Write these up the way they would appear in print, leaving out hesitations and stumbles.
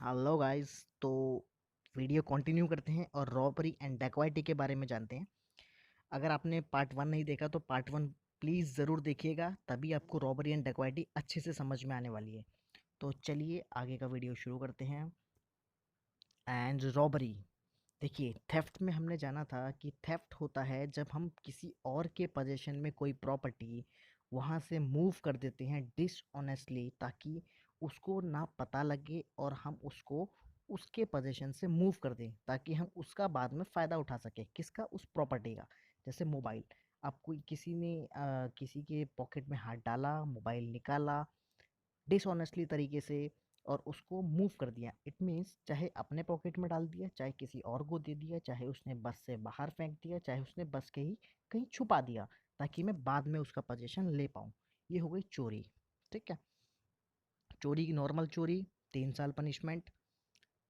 Hello guys. तो video continue करते हैं और रॉबरी एंड डकैती के बारे में जानते हैं। अगर आपने पार्ट वन नहीं देखा तो पार्ट वन प्लीज़ ज़रूर देखिएगा, तभी आपको रॉबरी एंड डकैती अच्छे से समझ में आने वाली है। तो चलिए आगे का वीडियो शुरू करते हैं। एंड रॉबरी, देखिए थेफ्ट में हमने जाना था कि थेफ्ट होता है जब हम किसी और के पोजीशन में कोई प्रॉपर्टी वहाँ से मूव कर देते हैं डिसऑनेस्टली, ताकि उसको ना पता लगे और हम उसको उसके पोजीशन से मूव कर दें ताकि हम उसका बाद में फ़ायदा उठा सकें। किसका? उस प्रॉपर्टी का। जैसे मोबाइल, आप कोई किसी ने किसी के पॉकेट में हाथ डाला, मोबाइल निकाला डिसऑनेस्टली तरीके से और उसको मूव कर दिया। इट मीन्स चाहे अपने पॉकेट में डाल दिया, चाहे किसी और को दे दिया, चाहे उसने बस से बाहर फेंक दिया, चाहे उसने बस के ही कहीं छुपा दिया ताकि मैं बाद में उसका पोजीशन ले पाऊँ। ये हो गई चोरी। ठीक है। चोरी की नॉर्मल चोरी 3 साल पनिशमेंट।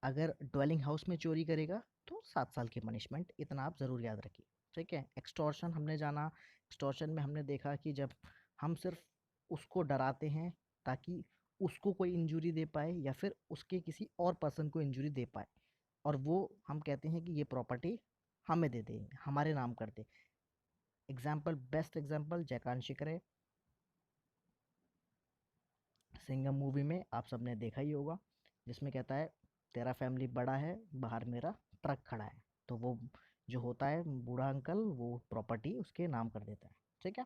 अगर ड्वेलिंग हाउस में चोरी करेगा तो 7 साल की पनिशमेंट। इतना आप ज़रूर याद रखिए। ठीक है। एक्सटॉर्शन हमने जाना। एक्सटॉर्शन में हमने देखा कि जब हम सिर्फ उसको डराते हैं ताकि उसको कोई इंजरी दे पाए या फिर उसके किसी और पर्सन को इंजरी दे पाए, और वो हम कहते हैं कि ये प्रॉपर्टी हमें दे दे, हमारे नाम कर दे। एग्जाम्पल, बेस्ट एग्जाम्पल जयकांत शिकरे। सिंघम मूवी में आप सबने देखा ही होगा, जिसमें कहता है तेरा फैमिली बड़ा है, बाहर मेरा ट्रक खड़ा है। तो वो जो होता है बूढ़ा अंकल, वो प्रॉपर्टी उसके नाम कर देता है। ठीक है।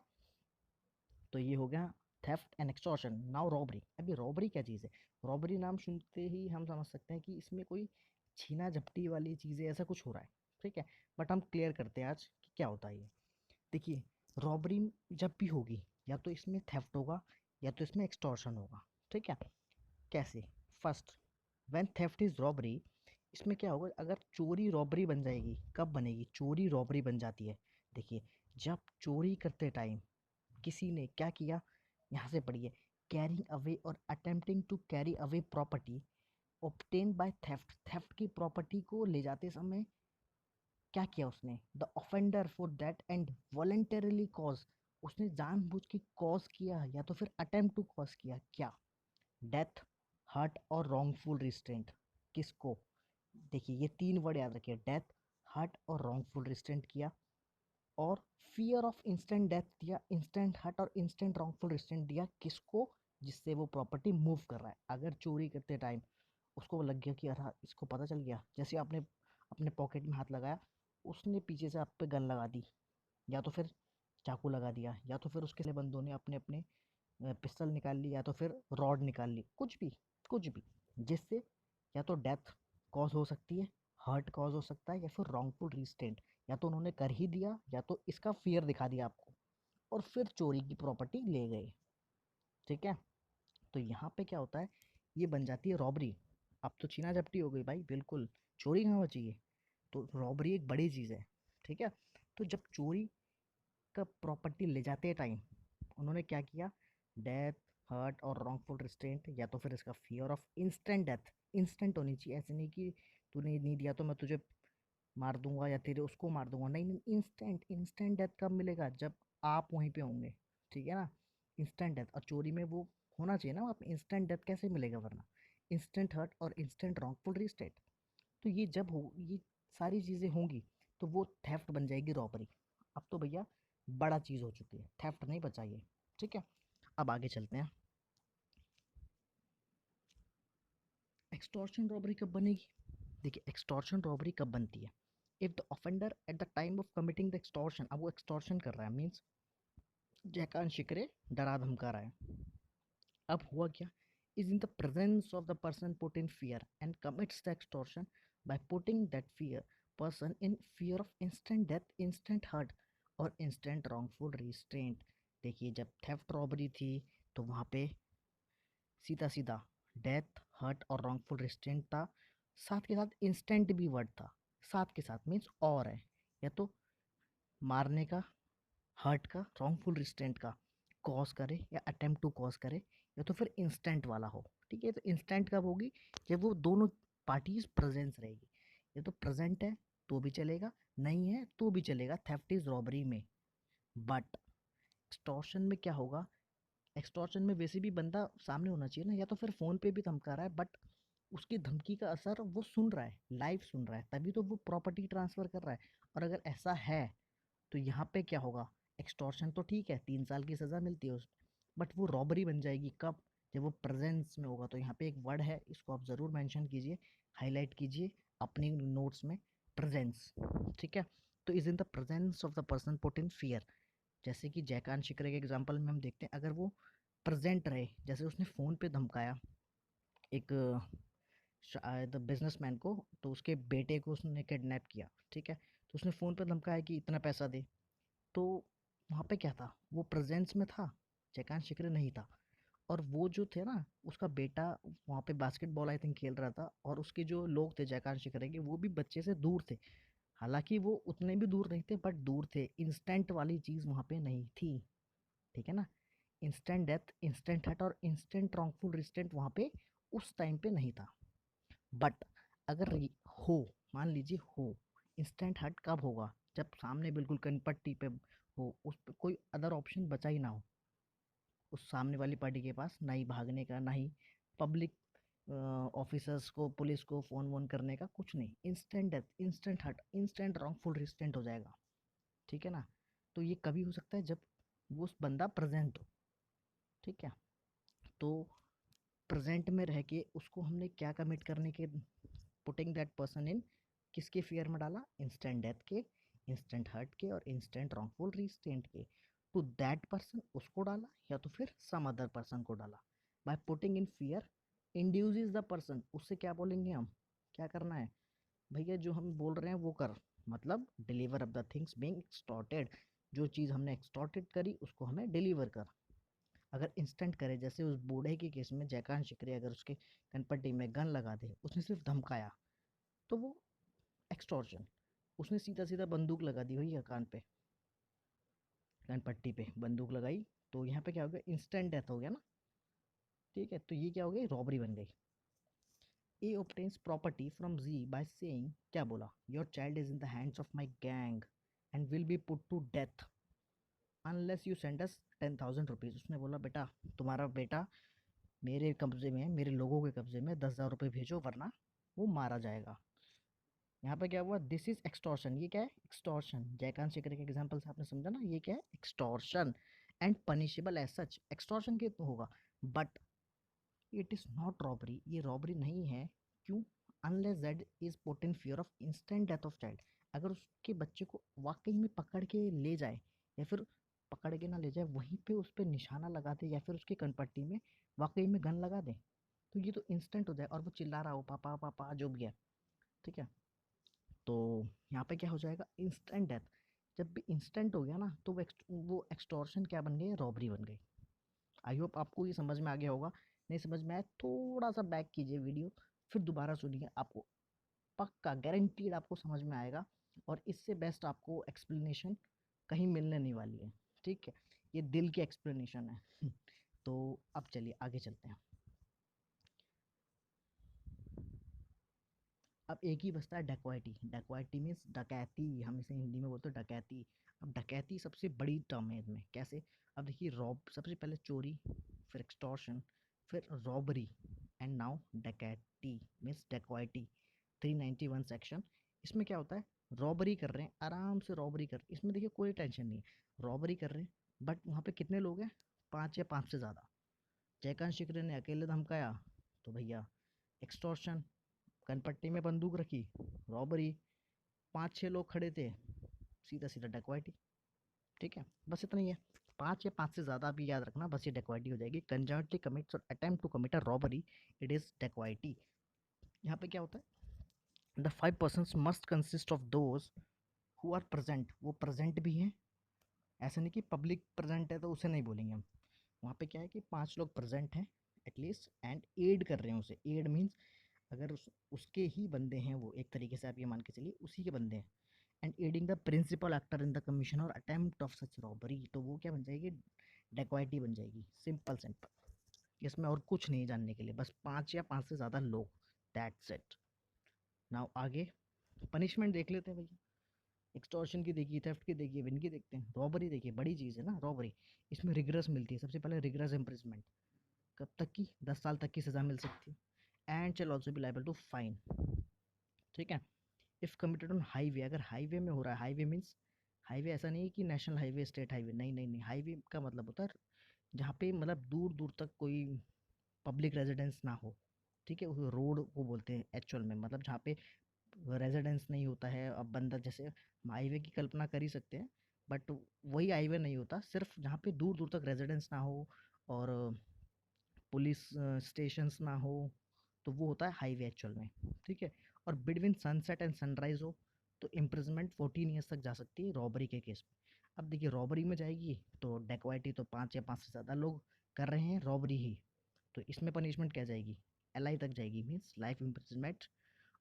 तो ये हो गया theft and extortion. Now robbery. अभी रॉबरी क्या चीज़ है? रॉबरी नाम सुनते ही हम समझ सकते हैं कि इसमें कोई छीना झपटी वाली चीज़ें ऐसा कुछ हो रहा है। ठीक है। बट हम क्लियर करते हैं आज कि क्या होता है ये। देखिए, रॉबरी जब भी होगी या तो इसमें थेफ्ट होगा या तो इसमें एक्सटॉर्शन होगा। ठीक है। कैसे? First, when theft is robbery, इसमें क्या होगा? अगर चोरी रॉबरी बन जाएगी, कब बनेगी चोरी रॉबरी बन जाती है? देखिए, जब चोरी करते टाइम किसी ने क्या किया, यहाँ से पढ़िए, कैरिंग अवे और attempting to carry away property obtained by theft. Theft की प्रॉपर्टी को ले जाते समय क्या किया उसने? The offender for that and voluntarily cause, उसने जानबूझ के कॉज किया या तो फिर अटेम्प्ट टू कॉज किया। क्या? डेथ, हर्ट और रॉन्गफुल रिस्ट्रेंट। किसको? देखिए, ये तीन वर्ड याद रखिए, डेथ, हर्ट और रॉन्गफुल रिस्ट्रेंट किया, और फियर ऑफ इंस्टेंट डेथ दिया, इंस्टेंट हर्ट और इंस्टेंट रॉन्गफुल रिस्ट्रेंट दिया। किसको? जिससे वो प्रॉपर्टी मूव कर रहा है। अगर चोरी करते टाइम उसको लग गया कि अरे इसको पता चल गया, जैसे आपने अपने पॉकेट में हाथ लगाया, उसने पीछे से आप पे गन लगा दी, या तो फिर चाकू लगा दिया, या तो फिर उसके बंदों ने अपने अपने पिस्टल निकाल ली, या तो फिर रॉड निकाल ली, कुछ भी जिससे या तो डेथ कॉज हो सकती है, हर्ट कॉज हो सकता है, या फिर रॉन्गफुल रिस्ट्रेंट। या तो उन्होंने कर ही दिया या तो इसका फियर दिखा दिया आपको, और फिर चोरी की प्रॉपर्टी ले गए। ठीक है। तो यहाँ पे क्या होता है, ये बन जाती है रॉबरी। अब तो छीना झपटी हो गई भाई, बिल्कुल चोरी कहाँ बची है। तो रॉबरी एक बड़ी चीज़ है। ठीक है। तो जब चोरी का प्रॉपर्टी ले जाते टाइम उन्होंने क्या किया, डेथ, हर्ट और रॉन्गफुल रिस्ट्रेंट, या तो फिर इसका fear of instant death. Instant होनी चाहिए, ऐसे नहीं कि तूने नहीं दिया तो मैं तुझे मार दूंगा या तेरे उसको मार दूंगा। नहीं नहीं, इंस्टेंट। इंस्टेंट डेथ कब मिलेगा? जब आप वहीं पे होंगे। ठीक है ना। इंस्टेंट डेथ, और चोरी में वो होना चाहिए ना, आप इंस्टेंट डेथ कैसे मिलेगा वरना? इंस्टेंट हर्ट और इंस्टेंट रॉन्गफुल रिस्ट्रेंट। तो ये जब हो, ये सारी चीज़ें होंगी तो वो थेफ्ट बन जाएगी रॉबरी। अब तो भैया बड़ा चीज़ हो चुकी है, थेफ्ट नहीं बचा ये। ठीक है। अब आगे चलते हैं। एक्सटॉर्शन रॉबरी कब बनेगी? देखिए, एक्सटॉर्शन रॉबरी कब बनती है? If the offender at the time of committing the extortion, अब वो एक्सटॉर्शन कर रहा है, मीन्स जयकांत शिकरे डरा धमका रहा है। अब हुआ क्या, is in the presence of the person put in fear and commits the extortion by putting that fear person in fear of instant death, instant hurt और इंस्टेंट रॉन्गफुल रिस्ट्रेंट। देखिए, जब थेफ्ट रॉबरी थी तो वहाँ पे सीधा सीधा death, hurt और रॉन्गफुल रिस्ट्रेंट था, साथ के साथ इंस्टेंट भी वर्ड था। साथ के साथ मीन्स और है, या तो मारने का, हर्ट का, रॉन्गफुल रिस्ट्रेंट का कॉज करे या अटेम्प्ट टू कॉज करे, या तो फिर इंस्टेंट वाला हो। ठीक है। तो इंस्टेंट कब होगी? जब वो दोनों पार्टीज प्रेजेंस रहेगी। ये तो प्रेजेंट है तो भी चलेगा, नहीं है तो भी चलेगा, थेफ्ट इज रॉबरी में। बट एक्सटॉर्शन में क्या होगा? एक्सटॉर्शन में वैसे भी बंदा सामने होना चाहिए ना, या तो फिर फ़ोन पे भी धमका रहा है, बट उसकी धमकी का असर वो सुन रहा है, लाइव सुन रहा है, तभी तो वो प्रॉपर्टी ट्रांसफ़र कर रहा है। और अगर ऐसा है तो यहाँ पे क्या होगा, एक्सटॉर्शन तो ठीक है 3 साल की सज़ा मिलती है उसमें, बट वो रॉबरी बन जाएगी कब, जब वो प्रेजेंस में होगा। तो यहाँ पे एक वर्ड है, इसको आप ज़रूर मेंशन कीजिए, हाईलाइट कीजिए अपने नोट्स में, प्रेजेंस। ठीक है, तो is in the presence of the person put in fear. जैसे कि जयकांत शिकरे के एग्जाम्पल में हम देखते हैं, अगर वो प्रेजेंट रहे, जैसे उसने फ़ोन पे धमकाया एक शायद बिजनेसमैन को, तो उसके बेटे को उसने किडनैप किया, ठीक है, तो उसने फ़ोन पे धमकाया कि इतना पैसा दे। तो वहाँ पे क्या था, वो प्रेजेंस में था, जयकांत शिकरे नहीं था। और वो जो थे ना, उसका बेटा वहाँ पे बास्केटबॉल आई थिंक खेल रहा था, और उसके जो लोग थे जयकांत शिकरे के, वो भी बच्चे से दूर थे। हालांकि वो उतने भी दूर नहीं थे, बट दूर थे, इंस्टेंट वाली चीज़ वहाँ पे नहीं थी। ठीक है ना, इंस्टेंट डेथ, इंस्टेंट हट और इंस्टेंट रॉन्गफुल रिस्टेंट वहाँ पे उस टाइम पे नहीं था। बट अगर हो, मान लीजिए हो, इंस्टेंट हट कब होगा, जब सामने बिल्कुल कनपट्टी पे हो, उस पे कोई अदर ऑप्शन बचा ही ना हो, उस सामने वाली पार्टी के पास ना ही भागने का, ना ही पब्लिक ऑफिसर्स को, पुलिस को फ़ोन वोन करने का, कुछ नहीं, इंस्टेंट डेथ, इंस्टेंट हट, इंस्टेंट रॉन्गफुल रिस्टेंट हो जाएगा। ठीक है ना, तो ये कभी हो सकता है जब वो उस बंदा प्रेजेंट हो। ठीक है, तो प्रेजेंट में रह के उसको हमने क्या कमिट करने के, पुटिंग दैट पर्सन इन, किसके फियर में डाला, इंस्टेंट डेथ के, इंस्टेंट हर्ट के और इंस्टेंट रॉन्गफुल रिस्टेंट के। टू दैट पर्सन उसको डाला, या तो फिर सम अदर पर्सन को डाला। By putting in fear induces the person, उससे क्या बोलेंगे हम, क्या करना है भैया, जो हम बोल रहे हैं वो कर, मतलब deliver of the things being extorted, जो चीज़ हमने एक्सटॉर्टेड करी उसको हमें डिलीवर कर। अगर इंस्टेंट करे, जैसे उस बूढ़े के केस में जयकांत शिकरे अगर उसके कनपट्टी में गन लगा दे, उसने सिर्फ धमकाया, तो वो एक्सटॉर्शन, उसने सीधा सीधा बंदूक लगा दी भैया कान पे, कनपट्टी पे बंदूक लगाई, तो यहाँ पे क्या हो गया, इंस्टेंट डेथ हो गया ना। ठीक है, तो ये क्या हो गई, रॉबरी बन गई। A obtains property from G by saying, क्या बोला, your child is in the hands of my gang and will be put to death unless you send us 10,000 rupees. उसने बोला बेटा, तुम्हारा बेटा मेरे कब्जे में, मेरे लोगों के कब्जे में, 10,000 रुपये भेजो वरना वो मारा जाएगा। यहाँ पे क्या हुआ, दिस इज एक्सटॉर्शन, ये क्या है, एक्सटॉर्शन। जयकांत शेखर के एग्जाम्पल से आपने समझा ना, ये क्या है, extortion, and punishable as such, extortion के तो होगा, but it is not robbery, ये रॉबरी नहीं है। क्यों, unless that is put in fear of instant death of child. अगर उसके बच्चे को वाकई में पकड़ के ले जाए, या फिर पकड़ के ना ले जाए, वहीं पे उस पर निशाना लगा दे, या फिर उसकी कनपट्टी में वाकई में गन लगा दे, तो ये तो इंस्टेंट हो जाए, और वो चिल्ला रहा हो पापा पापा जो भी है। ठीक है, तो यहाँ पे क्या हो जाएगा, इंस्टेंट डेथ। जब भी इंस्टेंट हो गया ना, तो वो एक्सटॉर्शन क्या बन गई, रॉबरी बन गई। आई होप आपको ये समझ में आ गया होगा। नहीं समझ में आया, थोड़ा सा बैक कीजिए वीडियो, फिर दोबारा सुनिए, आपको पक्का गारंटीड आपको समझ में आएगा। और इससे बेस्ट आपको एक्सप्लेनेशन कहीं मिलने नहीं वाली है। ठीक है, ये दिल की एक्सप्लेनेशन है। तो अब चलिए आगे चलते हैं। अब एक ही बचता है, डकैती। डकैती मीन्स डकैती, हम इसे हिंदी में बोलते हैं डकैती। अब डकैती सबसे बड़ी टर्म है इसमें, कैसे, अब देखिए, रॉब सबसे पहले चोरी, फिर एक्सटॉर्शन, फिर रॉबरी, एंड नाउ डकैती मीन्स डकैती। 391 सेक्शन, इसमें क्या होता है, रॉबरी कर रहे हैं, आराम से रॉबरी कर, इसमें देखिए कोई टेंशन नहीं है, रॉबरी कर रहे हैं, बट वहाँ पे कितने लोग हैं, 5 या 5 से ज़्यादा। जयकांत शिकरे ने अकेले धमकाया, तो भैया एक्सटॉर्शन, कनपट्टी में बंदूक रखी, रॉबरी, 5 6 लोग खड़े थे, सीधा सीधा डकैती। ठीक है, बस इतना ही है, 5 या 5 से ज़्यादा भी याद रखना, बस ये डकैती हो जाएगी। कंजर्टली कमिट्स और attempt to commit a robbery, it is डकैती। यहाँ पे क्या होता है, the 5 persons must consist of those who are present, वो प्रेजेंट भी हैं, ऐसा नहीं कि पब्लिक प्रेजेंट है तो उसे नहीं बोलेंगे हम। वहाँ पे क्या है कि 5 लोग प्रेजेंट हैं एटलीस्ट, एंड एड कर रहे हैं उसे, एड मीन्स अगर उसके ही बंदे हैं, वो एक तरीके से आप ये मान के चलिए उसी के बंदे हैं, and aiding the principal actor in the commission और अटेम्प्ट ऑफ सच रॉबरी, तो वो क्या बन जाएगी, डेकोइटी बन जाएगी। सिंपल सिंपल, इसमें और कुछ नहीं जानने के लिए, बस 5 या 5 से ज़्यादा लोग, दैट्स इट। नाउ आगे पनिशमेंट देख लेते हैं भैया। एक्सटॉर्शन की देखिए, थेफ्ट की देखिए, विन की देखते हैं, रॉबरी देखिए, बड़ी चीज़ है ना रॉबरी, इसमें रिग्रेस मिलती है। सबसे पहले रिग्रेस इम्प्रिजमेंट, कब तक की, 10 साल तक की सज़ा मिल सकती है। And shall also be liable to fine. ठीक है। इफ कमिटेड ऑन हाईवे, अगर हाईवे में हो रहा है, हाईवे मीन्स हाईवे ऐसा नहीं है कि नेशनल हाईवे, स्टेट हाईवे, नहीं नहीं नहीं, हाईवे का मतलब होता है जहाँ पे मतलब दूर दूर तक कोई पब्लिक रेजिडेंस ना हो। ठीक है, उस रोड को बोलते हैं एक्चुअल में, मतलब जहाँ पे रेजिडेंस नहीं होता है। अब बंदा जैसे हम हाईवे की कल्पना कर ही सकते हैं, बट वही हाईवे नहीं होता, सिर्फ जहाँ पे दूर दूर तक रेजिडेंस ना हो और पुलिस स्टेशंस ना हो, तो वो होता है हाईवे एक्चुअल में। ठीक है। और बिटवीन सनसेट एंड सनराइज हो तो इम्प्रिजमेंट 14 ईयर्स तक जा सकती है रॉबरी के केस में। अब देखिए रॉबरी में जाएगी तो डेकोइटी तो 5 या 5 से ज़्यादा लोग कर रहे हैं रॉबरी ही, तो इसमें पनिशमेंट क्या जाएगी, एल आई तक जाएगी, मीन्स लाइफ इम्प्रिजमेंट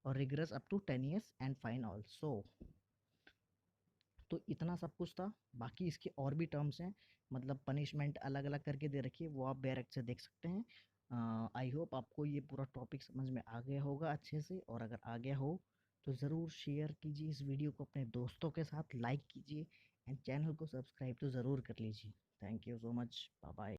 और rigorous up to 10 years and fine also. तो इतना सब कुछ था। बाकी इसके और भी टर्म्स हैं, मतलब पनिशमेंट अलग अलग करके दे रखी है, वो आप बैरक से देख सकते हैं। आई होप आपको ये पूरा टॉपिक समझ में आ गया होगा अच्छे से, और अगर आ गया हो तो ज़रूर शेयर कीजिए इस वीडियो को अपने दोस्तों के साथ, लाइक कीजिए एंड चैनल को सब्सक्राइब तो ज़रूर कर लीजिए। Thank you so much, bye bye.